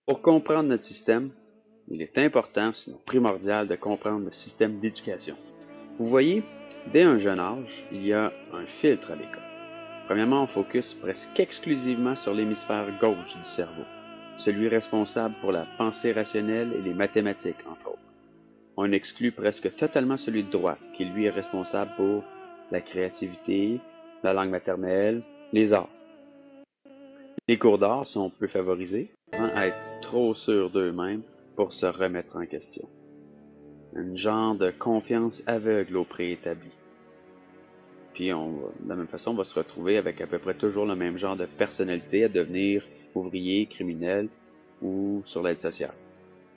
Pour comprendre notre système, il est important, sinon primordial, de comprendre le système d'éducation. Vous voyez, dès un jeune âge, il y a un filtre à l'école. Premièrement, on focus presque exclusivement sur l'hémisphère gauche du cerveau, celui responsable pour la pensée rationnelle et les mathématiques, entre autres. On exclut presque totalement celui de droite, qui lui est responsable pour la créativité, la langue maternelle, les arts. Les cours d'art sont peu favorisés, à être trop sûrs d'eux-mêmes pour se remettre en question. Un genre de confiance aveugle au préétabli. Puis de la même façon, on va se retrouver avec à peu près toujours le même genre de personnalité à devenir ouvrier, criminel ou sur l'aide sociale.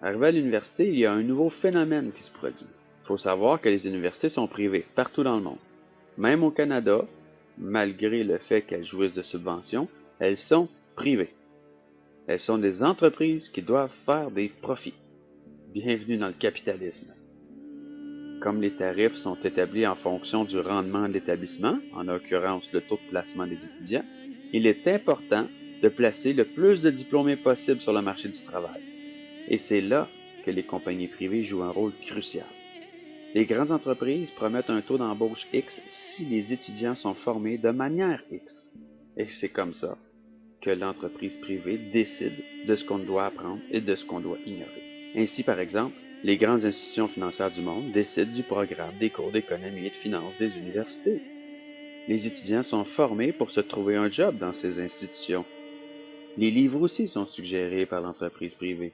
Arrivé à l'université, il y a un nouveau phénomène qui se produit. Il faut savoir que les universités sont privées partout dans le monde. Même au Canada, malgré le fait qu'elles jouissent de subventions, elles sont privées. Elles sont des entreprises qui doivent faire des profits. Bienvenue dans le capitalisme. Comme les tarifs sont établis en fonction du rendement de l'établissement, en l'occurrence le taux de placement des étudiants, il est important de placer le plus de diplômés possible sur le marché du travail. Et c'est là que les compagnies privées jouent un rôle crucial. Les grandes entreprises promettent un taux d'embauche X si les étudiants sont formés de manière X. Et c'est comme ça que l'entreprise privée décide de ce qu'on doit apprendre et de ce qu'on doit ignorer. Ainsi, par exemple, les grandes institutions financières du monde décident du programme des cours d'économie et de finance des universités. Les étudiants sont formés pour se trouver un job dans ces institutions. Les livres aussi sont suggérés par l'entreprise privée.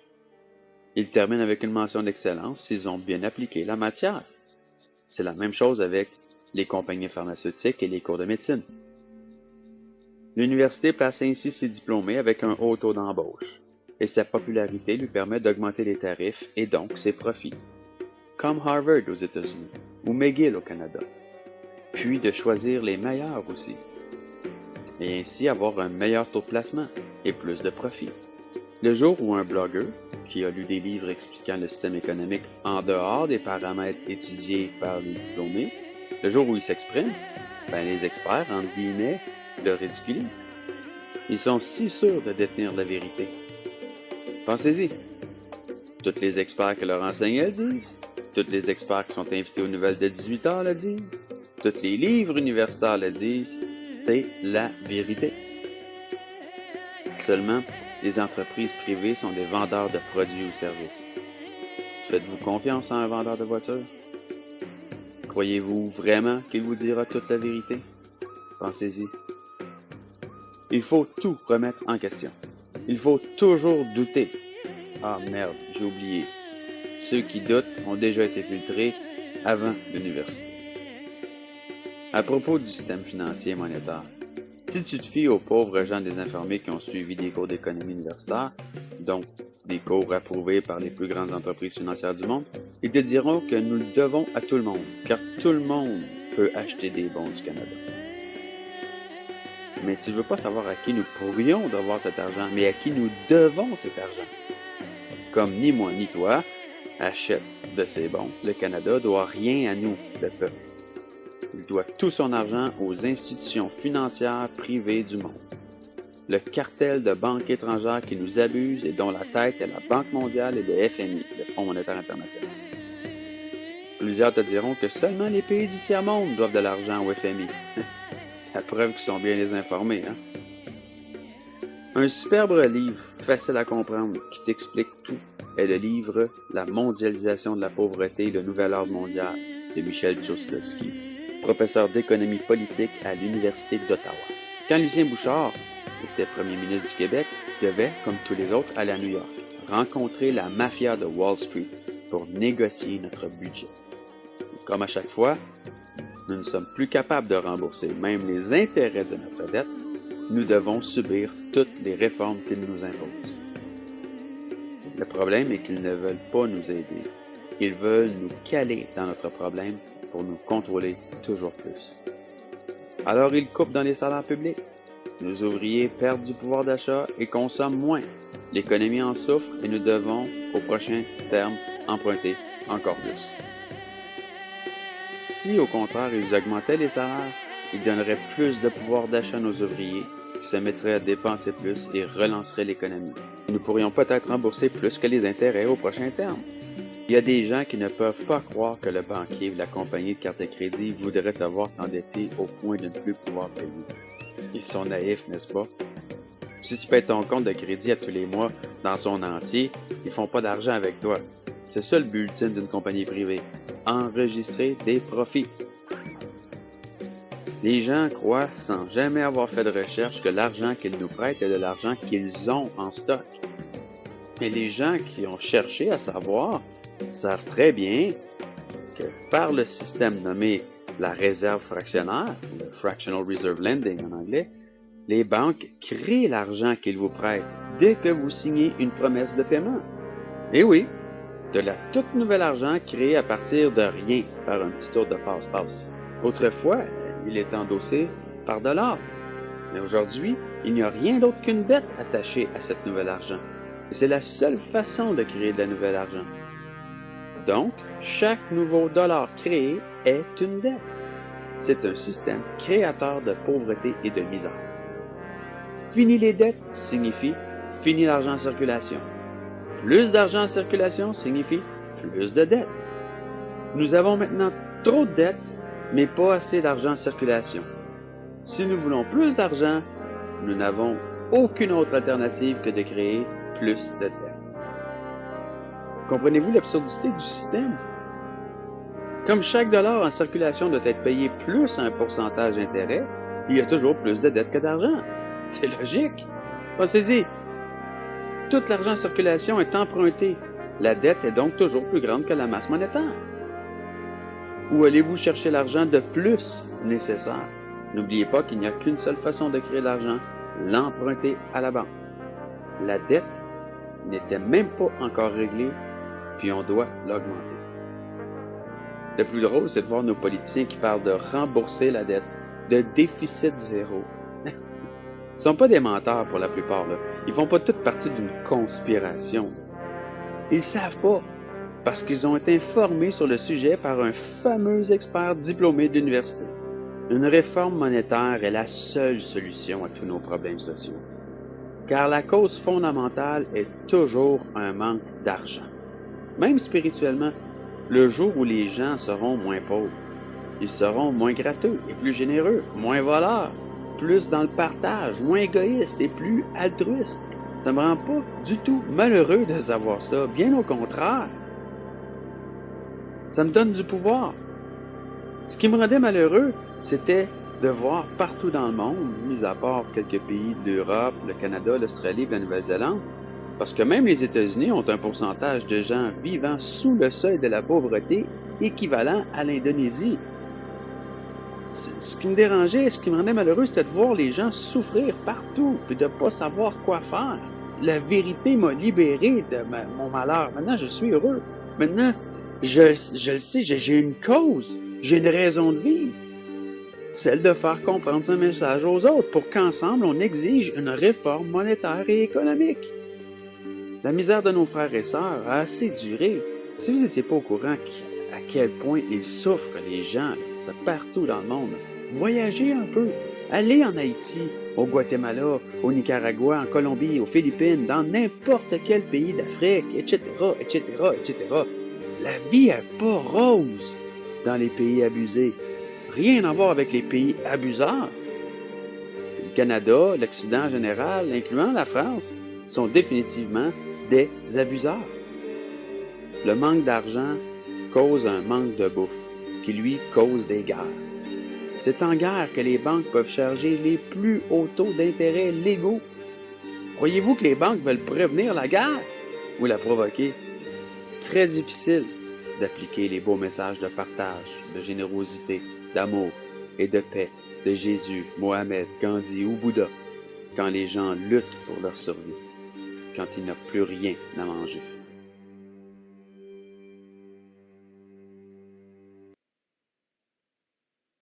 Ils terminent avec une mention d'excellence s'ils ont bien appliqué la matière. C'est la même chose avec les compagnies pharmaceutiques et les cours de médecine. L'université place ainsi ses diplômés avec un haut taux d'embauche, et sa popularité lui permet d'augmenter les tarifs et donc ses profits, comme Harvard aux États-Unis ou McGill au Canada, puis de choisir les meilleurs aussi, et ainsi avoir un meilleur taux de placement et plus de profits. Le jour où un blogueur, qui a lu des livres expliquant le système économique en dehors des paramètres étudiés par les diplômés, le jour où il s'exprime, les experts, entre guillemets, le ridiculisent. Ils sont si sûrs de détenir la vérité. Pensez-y. Tous les experts que leur enseigne le disent. Tous les experts qui sont invités aux nouvelles de 18 heures le disent. Tous les livres universitaires le disent. C'est la vérité. Seulement, les entreprises privées sont des vendeurs de produits ou services. Faites-vous confiance à un vendeur de voitures? Croyez-vous vraiment qu'il vous dira toute la vérité? Pensez-y. Il faut tout remettre en question. Il faut toujours douter. Ah merde, j'ai oublié. Ceux qui doutent ont déjà été filtrés avant l'université. À propos du système financier et monétaire, si tu te fies aux pauvres gens désinformés qui ont suivi des cours d'économie universitaire, donc des cours approuvés par les plus grandes entreprises financières du monde, ils te diront que nous le devons à tout le monde, car tout le monde peut acheter des bons du Canada. Mais tu ne veux pas savoir à qui nous pourrions devoir cet argent, mais à qui nous devons cet argent. Comme ni moi ni toi achète de ces bons, le Canada doit rien à nous, le peuple. Il doit tout son argent aux institutions financières privées du monde. Le cartel de banques étrangères qui nous abuse et dont la tête est la Banque mondiale et le FMI, le Fonds monétaire international. Plusieurs te diront que seulement les pays du tiers-monde doivent de l'argent au FMI. C'est la preuve qu'ils sont bien désinformés, hein? Un superbe livre, facile à comprendre, qui t'explique tout, est le livre « La mondialisation de la pauvreté et le nouvel ordre mondial » de Michel Choslowski, professeur d'économie politique à l'Université d'Ottawa. Quand Lucien Bouchard était premier ministre du Québec, devait, comme tous les autres, aller à New York, rencontrer la mafia de Wall Street pour négocier notre budget. Et comme à chaque fois, nous ne sommes plus capables de rembourser même les intérêts de notre dette, nous devons subir toutes les réformes qu'ils nous imposent. Le problème est qu'ils ne veulent pas nous aider. Ils veulent nous caler dans notre problème pour nous contrôler toujours plus. Alors ils coupent dans les salaires publics. Nos ouvriers perdent du pouvoir d'achat et consomment moins. L'économie en souffre et nous devons, au prochain terme, emprunter encore plus. Si, au contraire, ils augmentaient les salaires, ils donneraient plus de pouvoir d'achat à nos ouvriers, qui qui se mettraient à dépenser plus et relanceraient l'économie. Nous pourrions peut-être rembourser plus que les intérêts au prochain terme. Il y a des gens qui ne peuvent pas croire que le banquier ou la compagnie de carte de crédit voudrait te voir t'endetter au point de ne plus pouvoir payer. Ils sont naïfs, n'est-ce pas? Si tu payes ton compte de crédit à tous les mois dans son entier, ils font pas d'argent avec toi. C'est ça le but ultime d'une compagnie privée. Enregistrer des profits. Les gens croient, sans jamais avoir fait de recherche, que l'argent qu'ils nous prêtent est de l'argent qu'ils ont en stock. Et les gens qui ont cherché à savoir savent très bien que par le système nommé la réserve fractionnaire, le fractional reserve lending en anglais, les banques créent l'argent qu'ils vous prêtent dès que vous signez une promesse de paiement. Et oui, de la toute nouvelle argent créé à partir de rien par un petit tour de passe-passe. Autrefois, il était endossé par de l'or. Mais aujourd'hui, il n'y a rien d'autre qu'une dette attachée à cette nouvelle argent. Et c'est la seule façon de créer de la nouvelle argent. Donc, chaque nouveau dollar créé est une dette. C'est un système créateur de pauvreté et de misère. Fini les dettes signifie fini l'argent en circulation. Plus d'argent en circulation signifie plus de dettes. Nous avons maintenant trop de dettes, mais pas assez d'argent en circulation. Si nous voulons plus d'argent, nous n'avons aucune autre alternative que de créer plus de dettes. Comprenez-vous l'absurdité du système? Comme chaque dollar en circulation doit être payé plus un pourcentage d'intérêt, il y a toujours plus de dettes que d'argent. C'est logique. Pensez-y. Tout l'argent en circulation est emprunté. La dette est donc toujours plus grande que la masse monétaire. Où allez-vous chercher l'argent de plus nécessaire? N'oubliez pas qu'il n'y a qu'une seule façon de créer de l'argent, l'emprunter à la banque. La dette n'était même pas encore réglée, puis on doit l'augmenter. Le plus drôle, c'est de voir nos politiciens qui parlent de rembourser la dette, de déficit zéro. Ils sont pas des menteurs pour la plupart, là. Ils font pas toute partie d'une conspiration. Ils savent pas, parce qu'ils ont été informés sur le sujet par un fameux expert diplômé d'université. Une réforme monétaire est la seule solution à tous nos problèmes sociaux. Car la cause fondamentale est toujours un manque d'argent. Même spirituellement, le jour où les gens seront moins pauvres, ils seront moins gratteux et plus généreux, moins voleurs, plus dans le partage, moins égoïstes et plus altruistes. Ça me rend pas du tout malheureux de savoir ça, bien au contraire. Ça me donne du pouvoir. Ce qui me rendait malheureux, c'était de voir partout dans le monde, mis à part quelques pays de l'Europe, le Canada, l'Australie et la Nouvelle-Zélande, parce que même les États-Unis ont un pourcentage de gens vivant sous le seuil de la pauvreté équivalent à l'Indonésie. Ce qui me dérangeait, ce qui me rendait malheureux, c'était de voir les gens souffrir partout, puis de ne pas savoir quoi faire. La vérité m'a libéré de mon malheur. Maintenant, je suis heureux. Maintenant, je le sais, j'ai une cause, j'ai une raison de vivre. Celle de faire comprendre ce message aux autres pour qu'ensemble, on exige une réforme monétaire et économique. La misère de nos frères et sœurs a assez duré. Si vous n'étiez pas au courant à quel point ils souffrent, les gens, ça partout dans le monde, voyagez un peu. Allez en Haïti, au Guatemala, au Nicaragua, en Colombie, aux Philippines, dans n'importe quel pays d'Afrique, etc., etc., etc. La vie n'est pas rose dans les pays abusés. Rien à voir avec les pays abuseurs. Le Canada, l'Occident en général, incluant la France, sont définitivement des abuseurs. Le manque d'argent cause un manque de bouffe, qui lui cause des guerres. C'est en guerre que les banques peuvent charger les plus hauts taux d'intérêt légaux. Croyez-vous que les banques veulent prévenir la guerre ou la provoquer? Très difficile d'appliquer les beaux messages de partage, de générosité, d'amour et de paix de Jésus, Mohamed, Gandhi ou Bouddha quand les gens luttent pour leur survie, quand il n'y a plus rien à manger.